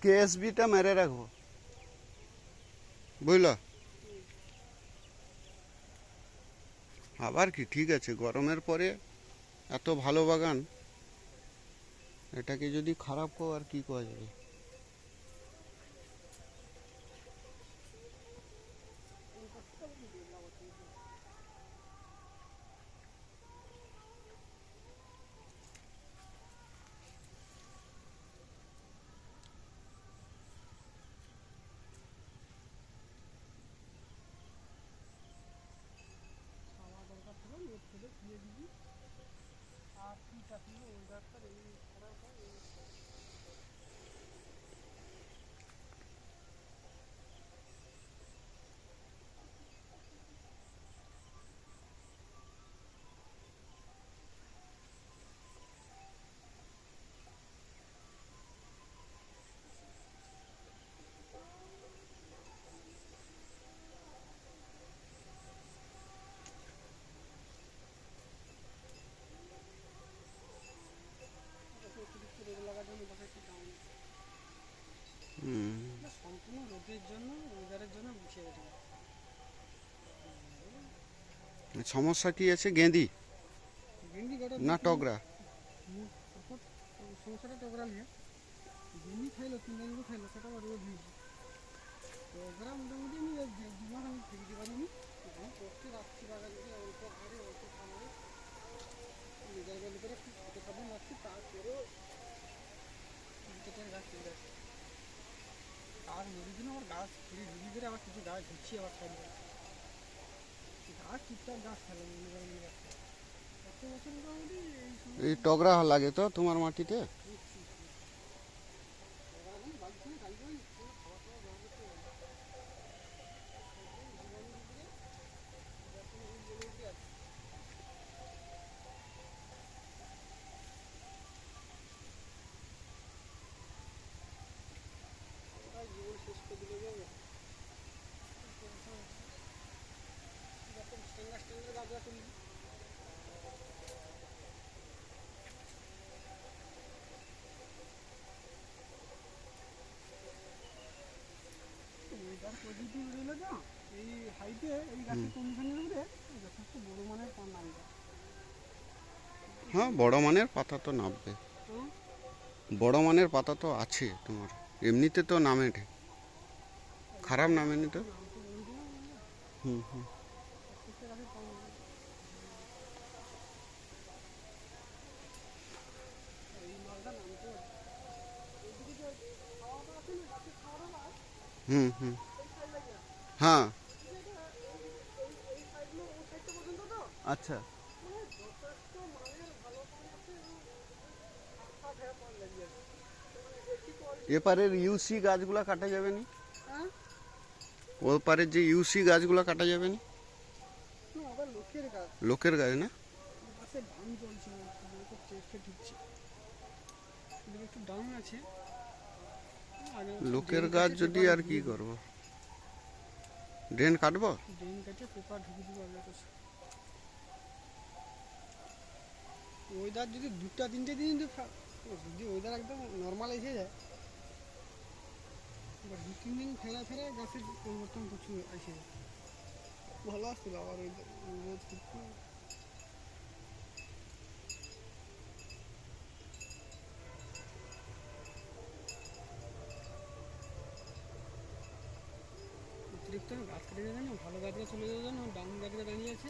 কেএসবিটা মেরে রাখবো, বুঝলো? আবার কি, ঠিক আছে, গরমের পরে এত ভালো বাগান, এটাকে যদি খারাপ কো আর কি করা যাবে। সম্পূর্ণ রোদের জন্য, ওয়েদারের জন্য বসে গেছে। সমস্যা কি আছে? গেঁদি গেন্ডি না টগরা? সমস্যাটা টগরা নিয়ে গেন্ডি খাইলো, 3 দিন খাইলো, সেটা আবার রোদ হয়েছে। টগরা মোটামুটি আমি 2 মাস আমি ফেলতে পারিনি। আমি করতে রাখছি বাগান থেকে অল্প হারে অল্প খামারে লেজার বেল করে একটু ছোটো খাবার রাখছি, তারপরেও গাছ চলে যাচ্ছে। গাছ নদীর জন্য আবার গাছ ফিরে ঢুকি করে আবার কিছু গাছ ধুচ্ছি, আবার সাইড গাছ টুকটাক গাছ ফেলে মনে করেন গাছ কত বছর মোটামুটি এই সময় এই টগরা লাগে তো তোমার মাটিতে? জীবন শেষ করে দিলে যাবে। স্ট্যান্ডার্ড গাছরা তুলি ওয়েদার পজিটিভ রইল না এই হাইটে, এই গাছের কন্ডিশনের উপরে যথেষ্ট বড় মানের পান নামবে। হ্যাঁ, বড় মানের পাতা তো নামবে, বড় মানের পাতা তো আছে তোমার, এমনিতে তো নামে, খারাপ নামেনি তো। হুম হুম। হুম হুম। হ্যাঁ। আচ্ছা, এপারের ইউসি গাছগুলা কাটা যাবে নি? ওপারের যে ইউসি গাছগুলা কাটা যাবে নি? লোকের গাছ না? লোকের গাছ যদি আর কি করবো, ড্রেন কাটবো। ড্রেন কেটে পেপার ঢুকে দিব আগে। ওয়েদার যদি 2-3 দিন যদি ওয়েদার একদম নর্মাল এসে যায়, 2-3 দিন ফেরা ফেরা গাছের পরিবর্তন প্রচুর এসে যায়। ভালো আসছিল আবার ওয়েদার রোদ অতিরিক্ত গাছ কেটে যাবে না, ভালো গাছরা চলে যাবে না, ডাউন গাছরা দাঁড়িয়ে আছে।